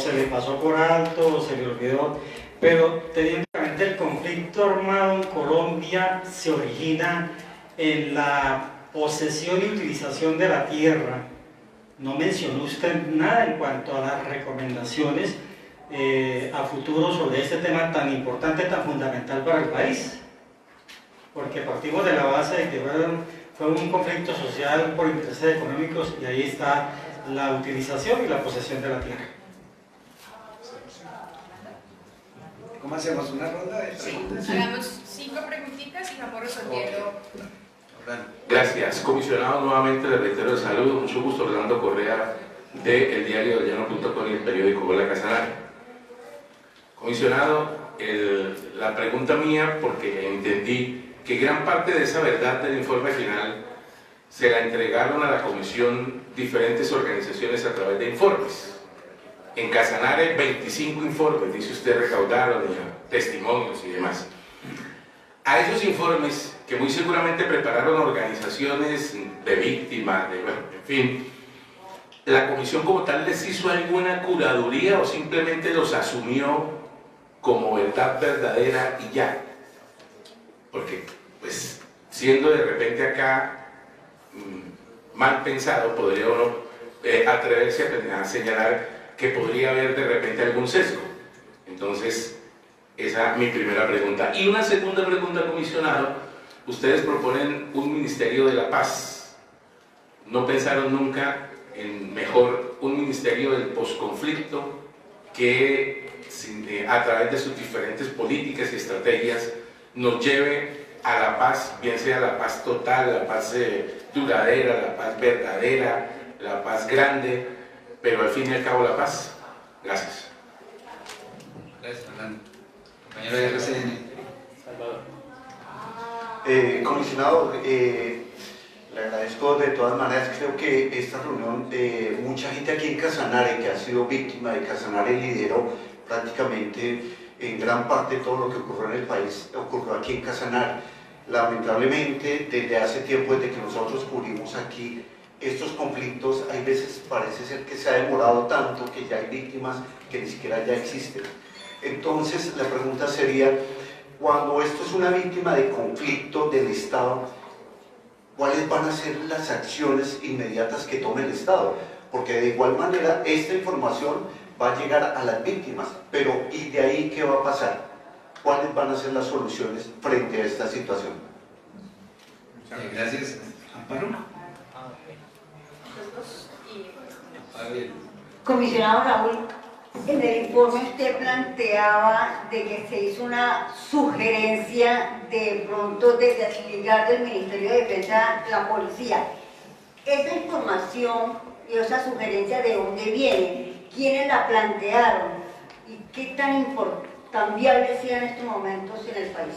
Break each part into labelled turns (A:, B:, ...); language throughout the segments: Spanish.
A: se le pasó por alto o se le olvidó, pero teniendo en cuenta el conflicto armado en Colombia se origina en la posesión y utilización de la tierra. No mencionó usted nada en cuanto a las recomendaciones a futuro sobre este tema tan importante, tan fundamental para el país, porque partimos de la base de que fue un conflicto social por intereses económicos y ahí está la utilización y la posesión de la tierra.
B: ¿Cómo hacemos? ¿Una ronda de preguntas?
C: Sí. Hagamos 5 preguntitas y vamos resolviendo.
D: Gracias. Comisionado, nuevamente le reitero el saludo. Mucho gusto, Orlando Correa, de El Diario del Llano.com y el periódico Hola Casanare. Comisionado, la pregunta mía, porque entendí que gran parte de esa verdad del informe final se la entregaron a la comisión diferentes organizaciones a través de informes. En Casanare 25 informes, dice usted, recaudaron testimonios y demás. A esos informes, que muy seguramente prepararon organizaciones de víctimas, en fin, ¿la comisión como tal les hizo alguna curaduría o simplemente los asumió como verdad verdadera y ya? Porque, pues, siendo de repente acá mal pensado, podría uno atreverse a señalar que podría haber de repente algún sesgo. Entonces, esa es mi primera pregunta. Y una segunda pregunta, comisionado. Ustedes proponen un Ministerio de la Paz. ¿No pensaron nunca en mejor un Ministerio del Posconflicto que a través de sus diferentes políticas y estrategias nos lleve a la paz, bien sea la paz total, la paz duradera, la paz verdadera, la paz grande, pero al fin y al cabo la paz? Gracias.
B: Gracias, Fernando. Compañero de RCN.
E: Comisionado, le agradezco de todas maneras. Creo que esta reunión, mucha gente aquí en Casanare que ha sido víctima de Casanare lideró prácticamente en gran parte todo lo que ocurrió en el país, ocurrió aquí en Casanare. Lamentablemente, desde hace tiempo, desde que nosotros cubrimos aquí estos conflictos, hay veces parece ser que se ha demorado tanto que ya hay víctimas que ni siquiera ya existen. Entonces, la pregunta sería, cuando esto es una víctima de conflicto del Estado, ¿cuáles van a ser las acciones inmediatas que tome el Estado? Porque de igual manera, esta información va a llegar a las víctimas, pero ¿y de ahí qué va a pasar? ¿Cuáles van a ser las soluciones frente a esta situación?
B: Gracias. Amparo.
F: Comisionado Raúl, en el informe usted planteaba de que se hizo una sugerencia de pronto de desligar del Ministerio de Defensa la policía. Esa información y esa sugerencia, ¿de dónde viene? ¿Quiénes la plantearon? ¿Y qué tan viable sea en estos momentos en el país?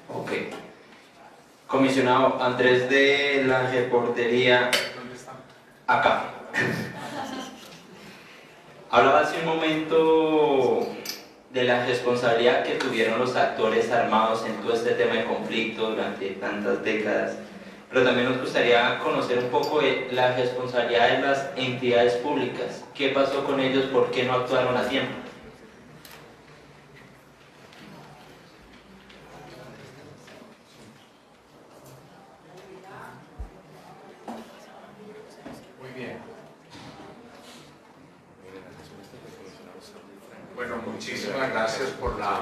G: Ok. Comisionado Andrés de la Reportería, acá. Hablaba hace un momento de la responsabilidad que tuvieron los actores armados en todo este tema de conflicto durante tantas décadas, pero también nos gustaría conocer un poco de la responsabilidad de las entidades públicas. ¿Qué pasó con ellos? ¿Por qué no actuaron a tiempo?
H: Bueno, muchísimas gracias por la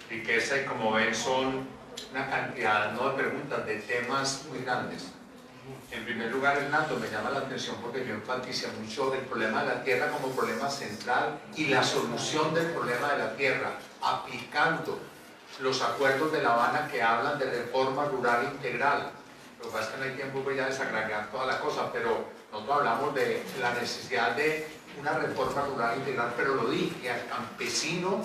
H: riqueza y como ven son una cantidad no de preguntas, de temas muy grandes. En primer lugar, Hernando, me llama la atención porque yo enfaticé mucho el problema de la tierra como problema central y la solución del problema de la tierra, aplicando los acuerdos de La Habana que hablan de reforma rural integral. Lo que pasa es que no hay tiempo ya de desagregar toda la cosa, pero nosotros hablamos de la necesidad de una reforma rural integral, pero lo dije, que al campesino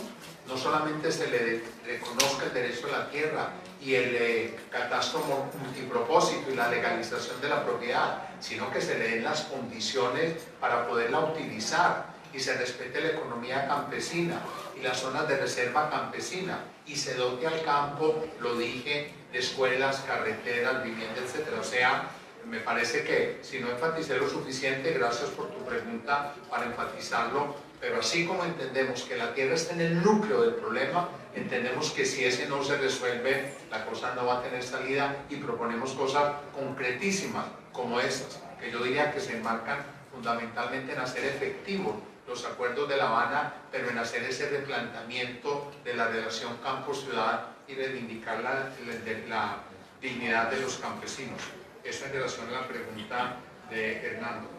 H: no solamente se le reconozca el derecho a la tierra y el catastro multipropósito y la legalización de la propiedad, sino que se le den las condiciones para poderla utilizar y se respete la economía campesina y las zonas de reserva campesina y se dote al campo, lo dije, de escuelas, carreteras, viviendas, etc. O sea, Me parece que si no enfaticé lo suficiente, gracias por tu pregunta para enfatizarlo, pero así como entendemos que la tierra está en el núcleo del problema, entendemos que si ese no se resuelve, la cosa no va a tener salida y proponemos cosas concretísimas como estas, que yo diría que se enmarcan fundamentalmente en hacer efectivos los acuerdos de La Habana, pero en hacer ese replanteamiento de la relación campo-ciudad y reivindicar la dignidad de los campesinos. Eso en relación a la pregunta de Hernando.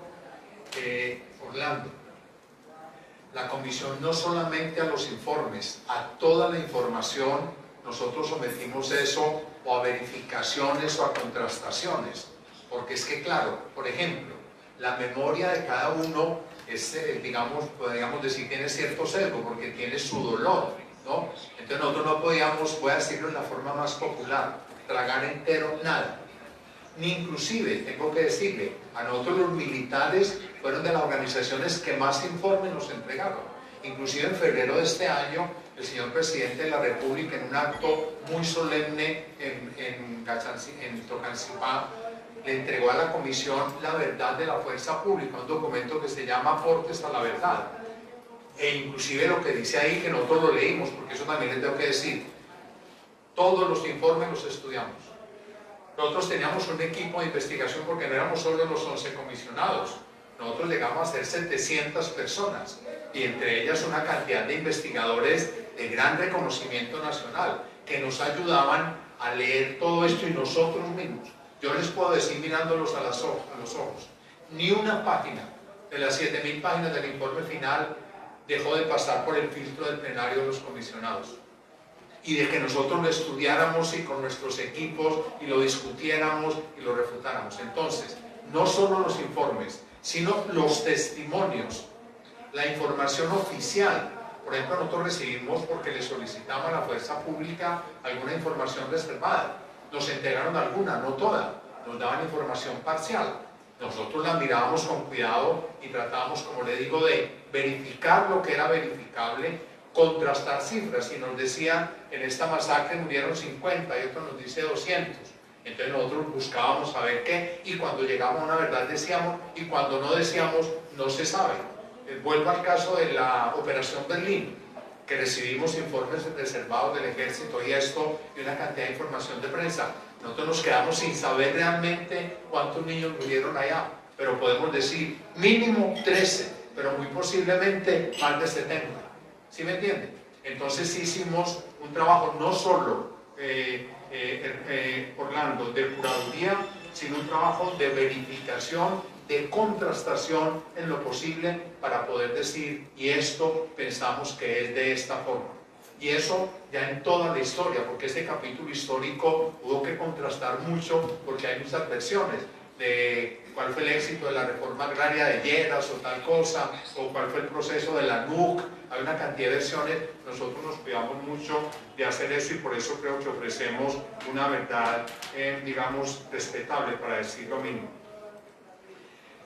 H: Orlando, la comisión no solamente a los informes, a toda la información, nosotros sometimos eso o a verificaciones o a contrastaciones, porque es que claro, por ejemplo, la memoria de cada uno es, digamos, podríamos decir, tiene cierto sesgo, porque tiene su dolor, ¿no? Entonces nosotros no podíamos, voy a decirlo en la forma más popular, tragar entero nada. Ni inclusive, tengo que decirle, a nosotros los militares fueron de las organizaciones que más informes nos entregaron. Inclusive en febrero de este año, el señor presidente de la República, en un acto muy solemne en Tocancipá, le entregó a la comisión La Verdad de la Fuerza Pública, un documento que se llama Aportes a la Verdad. E inclusive lo que dice ahí, que nosotros lo leímos, porque eso también les tengo que decir, todos los informes los estudiamos. Nosotros teníamos un equipo de investigación porque no éramos solo los 11 comisionados. Nosotros llegamos a ser 700 personas y entre ellas una cantidad de investigadores de gran reconocimiento nacional que nos ayudaban a leer todo esto y nosotros mismos. Yo les puedo decir mirándolos a los ojos, ni una página de las 7.000 páginas del informe final dejó de pasar por el filtro del plenario de los comisionados. Y de que nosotros lo estudiáramos y con nuestros equipos y lo discutiéramos y lo refutáramos. Entonces, no solo los informes, sino los testimonios, la información oficial. Por ejemplo, nosotros recibimos, porque le solicitamos a la fuerza pública alguna información reservada. Nos entregaron alguna, no toda, nos daban información parcial. Nosotros la mirábamos con cuidado y tratábamos, como le digo, de verificar lo que era verificable, contrastar cifras, y nos decían, en esta masacre murieron 50 y otro nos dice 200. Entonces nosotros buscábamos saber qué, y cuando llegamos a una verdad decíamos, y cuando no decíamos, no se sabe. Vuelvo al caso de la Operación Berlín, que recibimos informes reservados del ejército y esto, y una cantidad de información de prensa. Nosotros nos quedamos sin saber realmente cuántos niños murieron allá, pero podemos decir mínimo 13, pero muy posiblemente más de 70. ¿Sí me entienden? Entonces sí hicimos un trabajo no solo, Orlando, de curaduría, sino un trabajo de verificación, de contrastación en lo posible para poder decir, y esto pensamos que es de esta forma. Y eso ya en toda la historia, porque este capítulo histórico hubo que contrastar mucho, porque hay muchas versiones de cuál fue el éxito de la reforma agraria de Lleras o tal cosa, o cuál fue el proceso de la NUC. Hay una cantidad de versiones. Nosotros nos cuidamos mucho de hacer eso y por eso creo que ofrecemos una verdad, digamos, respetable, para decir lo mínimo.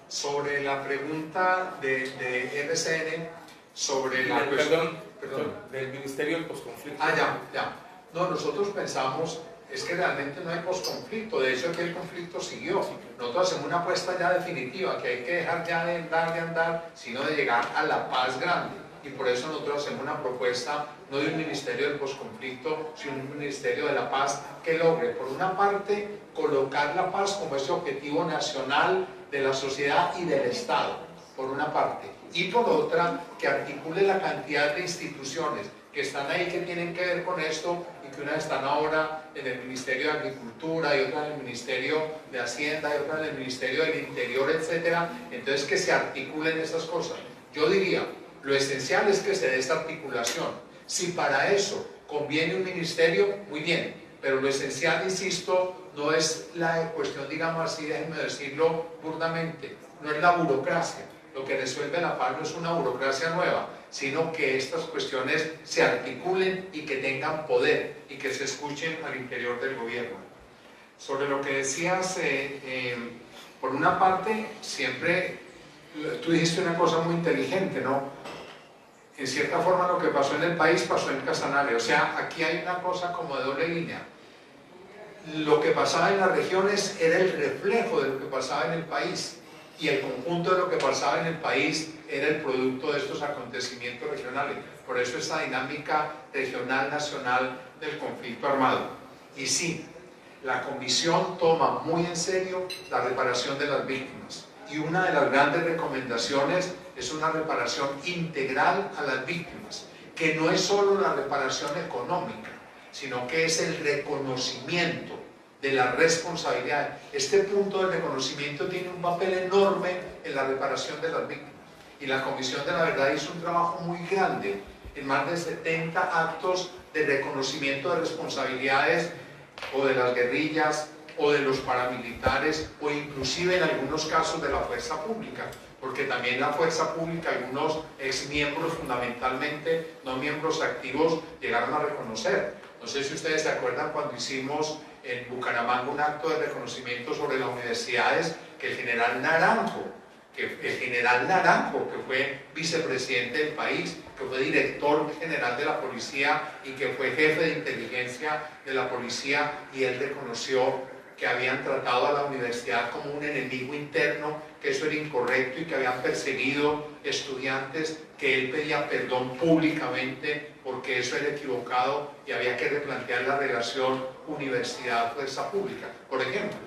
H: Sobre la pregunta de RCN, sobre la
D: Perdón, del Ministerio del Posconflicto.
H: Ya. No, nosotros pensamos, es que realmente no hay posconflicto, de hecho aquí el conflicto siguió. Nosotros hacemos una apuesta ya definitiva, que hay que dejar ya de andar, sino de llegar a la paz grande. Y por eso nosotros hacemos una propuesta, no de un ministerio del posconflicto, sino un ministerio de la paz que logre, por una parte, colocar la paz como ese objetivo nacional de la sociedad y del Estado, por una parte, y por otra, que articule la cantidad de instituciones que están ahí, que tienen que ver con esto, y que unas están ahora en el Ministerio de Agricultura, y otras en el Ministerio de Hacienda, y otras en el Ministerio del Interior, etcétera. Entonces, que se articulen esas cosas. Yo diría, lo esencial es que se dé esta articulación. Si para eso conviene un ministerio, muy bien, pero lo esencial, insisto, no es la cuestión, digamos así, déjenme decirlo burdamente, no es la burocracia. Lo que resuelve la paz no es una burocracia nueva, sino que estas cuestiones se articulen y que tengan poder y que se escuchen al interior del gobierno. Sobre lo que decías, por una parte, siempre tú dijiste una cosa muy inteligente, ¿no? En cierta forma lo que pasó en el país pasó en Casanare, o sea, aquí hay una cosa como de doble línea. lo que pasaba en las regiones era el reflejo de lo que pasaba en el país, y el conjunto de lo que pasaba en el país era el producto de estos acontecimientos regionales. Por eso esta dinámica regional nacional del conflicto armado. Y sí, la Comisión toma muy en serio la reparación de las víctimas, y una de las grandes recomendaciones es una reparación integral a las víctimas, que no es solo la reparación económica, sino que es el reconocimiento de la responsabilidad. Este punto del reconocimiento tiene un papel enorme en la reparación de las víctimas, y la Comisión de la Verdad hizo un trabajo muy grande en más de 70 actos de reconocimiento de responsabilidades, o de las guerrillas, o de los paramilitares, o inclusive en algunos casos de la fuerza pública, porque también la fuerza pública, algunos exmiembros fundamentalmente, no miembros activos, llegaron a reconocer. No sé si ustedes se acuerdan cuando hicimos en Bucaramanga un acto de reconocimiento sobre las universidades, que el general Naranjo, que fue vicepresidente del país, que fue director general de la policía y que fue jefe de inteligencia de la policía, y él reconoció que habían tratado a la universidad como un enemigo interno, que eso era incorrecto y que habían perseguido estudiantes, que él pedía perdón públicamente porque eso era equivocado y había que replantear la relación universidad-fuerza pública, por ejemplo.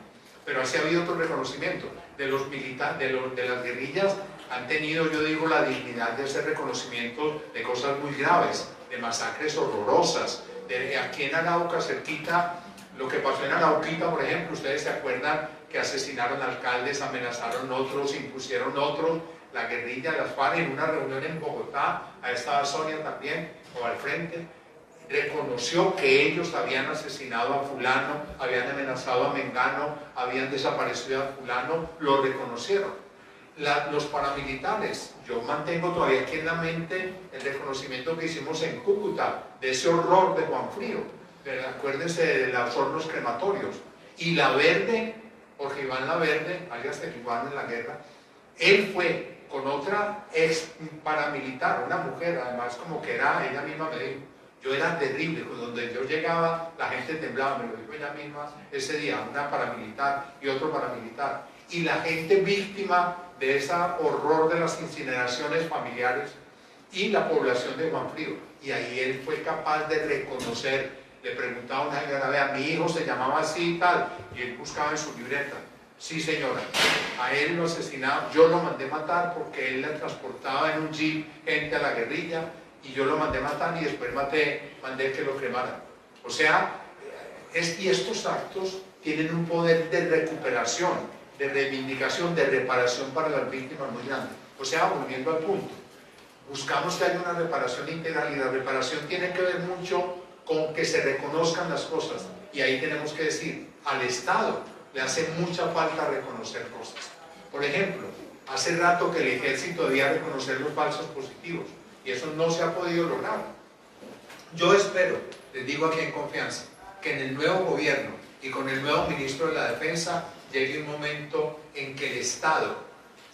H: Pero así ha habido otro reconocimiento de los militares, de las guerrillas. Han tenido, yo digo, la dignidad de hacer reconocimientos de cosas muy graves, de masacres horrorosas, de aquí en Arauca, cerquita, lo que pasó en Arauquita, por ejemplo. Ustedes se acuerdan que asesinaron alcaldes, amenazaron otros, impusieron otros, la guerrilla, las FARC, en una reunión en Bogotá, ahí estaba Sonia también, o al frente, reconoció que ellos habían asesinado a fulano, habían amenazado a mengano, habían desaparecido a fulano, lo reconocieron. Los paramilitares, yo mantengo todavía aquí en la mente el reconocimiento que hicimos en Cúcuta, de ese horror de Juan Frío, acuérdense de los hornos crematorios, y La Verde, Jorge Iván La Verde, alias el Iván en la guerra, él fue con otra ex paramilitar, una mujer, además como que era, ella misma me dijo, yo era terrible, donde yo llegaba la gente temblaba, me lo dijo ella misma ese día, una paramilitar y otro paramilitar, y la gente víctima de ese horror de las incineraciones familiares y la población de Juan Frío, y ahí él fue capaz de reconocer. Le preguntaba a una señora, vea, mi hijo se llamaba así y tal, y él buscaba en su libreta, sí señora, a él lo asesinaron, yo lo mandé matar porque él le transportaba en un jeep gente a la guerrilla, y yo lo mandé matar y después mandé que lo cremaran. O sea, y estos actos tienen un poder de recuperación, de reivindicación, de reparación para las víctimas muy grande. O sea, volviendo al punto, buscamos que haya una reparación integral, y la reparación tiene que ver mucho con que se reconozcan las cosas, y ahí tenemos que decir, al Estado le hace mucha falta reconocer cosas. Por ejemplo, hace rato que el ejército debía reconocer los falsos positivos, y eso no se ha podido lograr. Yo espero, les digo aquí en confianza, que en el nuevo gobierno y con el nuevo ministro de la Defensa llegue un momento en que el Estado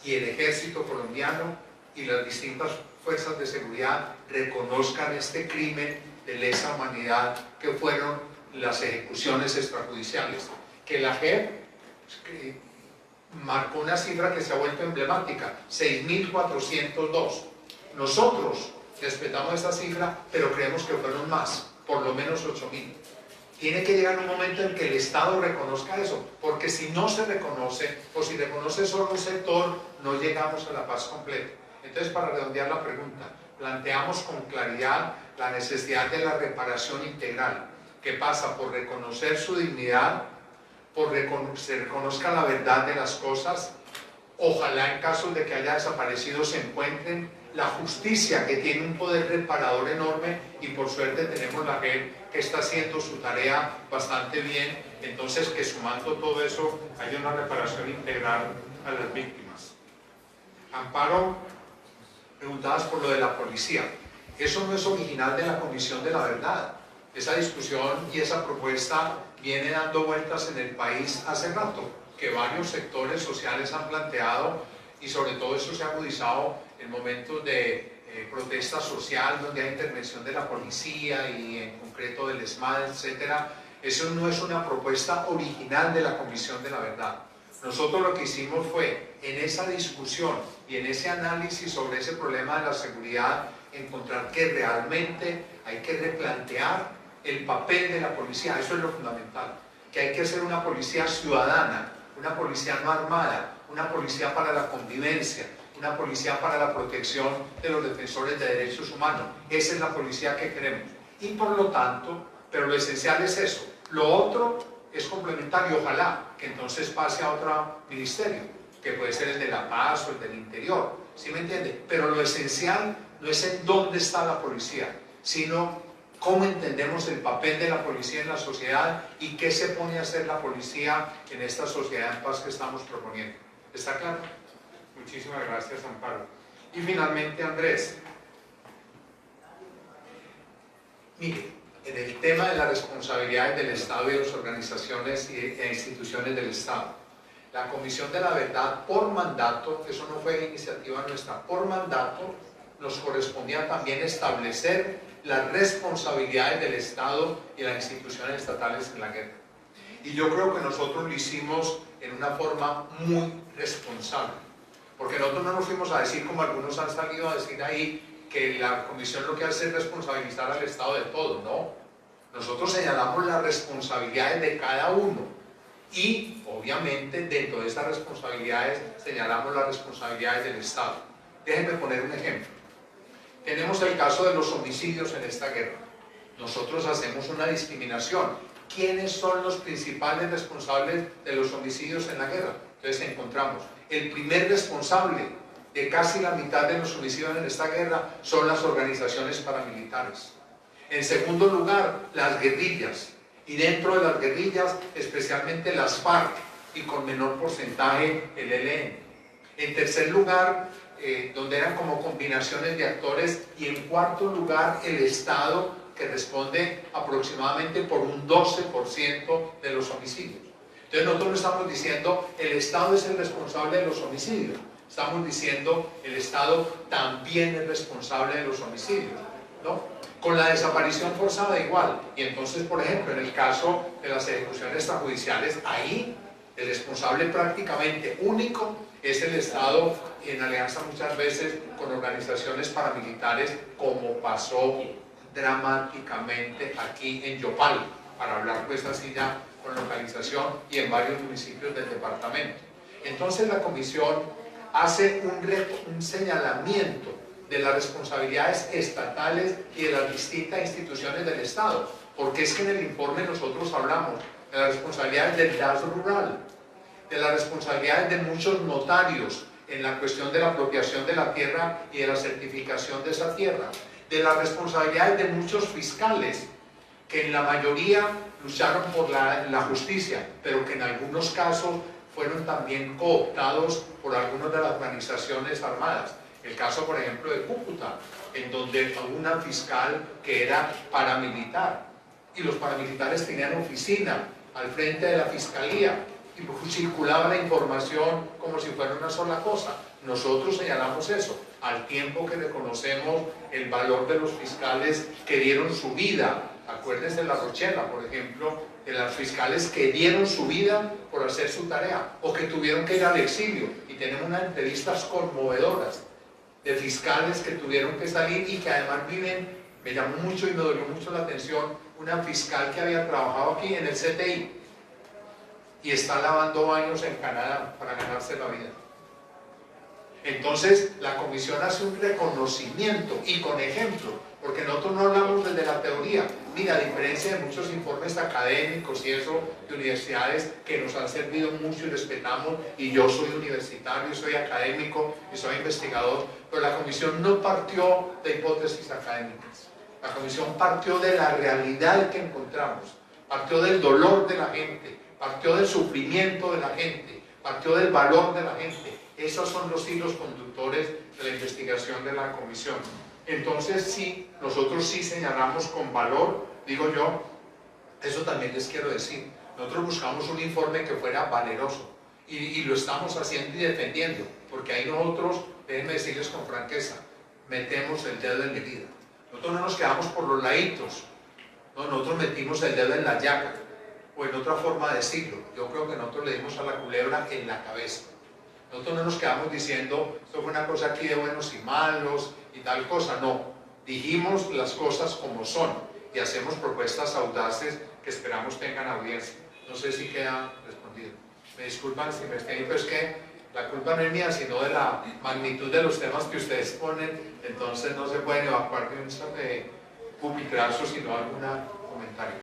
H: y el ejército colombiano y las distintas fuerzas de seguridad reconozcan este crimen de lesa humanidad que fueron las ejecuciones extrajudiciales. Que la JEP marcó una cifra que se ha vuelto emblemática, 6.402. Nosotros respetamos esta cifra, pero creemos que fueron más, por lo menos 8.000. Tiene que llegar un momento en que el Estado reconozca eso, porque si no se reconoce, o si reconoce solo un sector, no llegamos a la paz completa. Entonces, para redondear la pregunta, planteamos con claridad la necesidad de la reparación integral, que pasa por reconocer su dignidad, por que se reconozca la verdad de las cosas, ojalá en caso de que haya desaparecido se encuentren, la justicia, que tiene un poder reparador enorme, y por suerte tenemos la JEP que está haciendo su tarea bastante bien. Entonces, que sumando todo eso haya una reparación integral a las víctimas. Amparo, preguntadas por lo de la policía. Eso no es original de la Comisión de la Verdad. Esa discusión y esa propuesta viene dando vueltas en el país hace rato, que varios sectores sociales han planteado, y sobre todo eso se ha agudizado en momentos de protesta social, donde hay intervención de la policía y en concreto del ESMAD, etcétera, Eso no es una propuesta original de la Comisión de la Verdad. Nosotros lo que hicimos fue, en esa discusión y en ese análisis sobre ese problema de la seguridad, encontrar que realmente hay que replantear el papel de la policía. Eso es lo fundamental, que hay que hacer una policía ciudadana, una policía no armada, una policía para la convivencia, una policía para la protección de los defensores de derechos humanos. Esa es la policía que queremos. Y por lo tanto, pero lo esencial es eso. Lo otro es complementario, ojalá que entonces pase a otro ministerio, que puede ser el de la paz o el del interior, ¿sí me entiende? Pero lo esencial no es en dónde está la policía, sino cómo entendemos el papel de la policía en la sociedad y qué se pone a hacer la policía en esta sociedad en paz que estamos proponiendo. ¿Está claro? Muchísimas gracias, Amparo. Y finalmente, Andrés. Mire, en el tema de las responsabilidades del Estado y de las organizaciones e instituciones del Estado, la Comisión de la Verdad, por mandato, eso no fue iniciativa nuestra, por mandato nos correspondía también establecer las responsabilidades del Estado y las instituciones estatales en la guerra. Y yo creo que nosotros lo hicimos en una forma muy responsable, porque nosotros no nos fuimos a decir, como algunos han salido a decir ahí, que la Comisión lo que hace es responsabilizar al Estado de todo, no. Nosotros señalamos las responsabilidades de cada uno y, obviamente, dentro de esas responsabilidades señalamos las responsabilidades del Estado. Déjenme poner un ejemplo. Tenemos el caso de los homicidios en esta guerra. Nosotros hacemos una discriminación. ¿Quiénes son los principales responsables de los homicidios en la guerra? Entonces encontramos, el primer responsable de casi la mitad de los homicidios en esta guerra son las organizaciones paramilitares. En segundo lugar, las guerrillas. Y dentro de las guerrillas, especialmente las FARC y con menor porcentaje el ELN. En tercer lugar, donde eran como combinaciones de actores. Y en cuarto lugar, el Estado, que responde aproximadamente por un 12% de los homicidios. Entonces nosotros no estamos diciendo el Estado es el responsable de los homicidios. Estamos diciendo el Estado también es responsable de los homicidios, ¿no? Con la desaparición forzada igual. Y entonces, por ejemplo, en el caso de las ejecuciones extrajudiciales, ahí el responsable prácticamente único es el Estado, en alianza muchas veces con organizaciones paramilitares, como pasó dramáticamente aquí en Yopal, para hablar pues así ya con localización, y en varios municipios del departamento. Entonces la Comisión hace un señalamiento de las responsabilidades estatales y de las distintas instituciones del Estado, porque es que en el informe nosotros hablamos de las responsabilidades del DAS rural, de las responsabilidades de muchos notarios en la cuestión de la apropiación de la tierra y de la certificación de esa tierra, de las responsabilidades de muchos fiscales, que en la mayoría lucharon por la justicia, pero que en algunos casos fueron también cooptados por algunas de las organizaciones armadas. El caso, por ejemplo, de Cúcuta, en donde hubo una fiscal que era paramilitar, y los paramilitares tenían oficina al frente de la fiscalía, y circulaba la información como si fuera una sola cosa. Nosotros señalamos eso, al tiempo que reconocemos el valor de los fiscales que dieron su vida. Acuérdense de La Rochela, por ejemplo, de las fiscales que dieron su vida por hacer su tarea, o que tuvieron que ir al exilio, y tenemos unas entrevistas conmovedoras de fiscales que tuvieron que salir y que además viven. Me llamó mucho y me dolió mucho la atención una fiscal que había trabajado aquí en el CTI y está lavando baños en Canadá para ganarse la vida. Entonces la Comisión hace un reconocimiento y con ejemplo, porque nosotros no hablamos desde la teoría. Mira, a diferencia de muchos informes académicos y eso de universidades que nos han servido mucho y respetamos, y yo soy universitario, soy académico y soy investigador, pero la Comisión no partió de hipótesis académicas. La Comisión partió de la realidad que encontramos, partió del dolor de la gente, partió del sufrimiento de la gente, partió del valor de la gente. Esos son los hilos conductores de la investigación de la Comisión. Entonces sí, nosotros sí señalamos con valor, digo yo, eso también les quiero decir, nosotros buscamos un informe que fuera valeroso y lo estamos haciendo y defendiendo, porque ahí nosotros, déjenme decirles con franqueza, metemos el dedo en la herida. Nosotros no nos quedamos por los laditos, no, nosotros metimos el dedo en la llaga o en otra forma de decirlo. Yo creo que nosotros le dimos a la culebra en la cabeza. Nosotros no nos quedamos diciendo, esto fue una cosa aquí de buenos y malos y tal cosa, no. Dijimos las cosas como son y hacemos propuestas audaces que esperamos tengan audiencia. No sé si queda respondido. Me disculpan si me estoy, pero es que la culpa no es mía, sino de la magnitud de los temas que ustedes ponen, entonces no se pueden evacuar de un pupitrazo, sino algún comentario.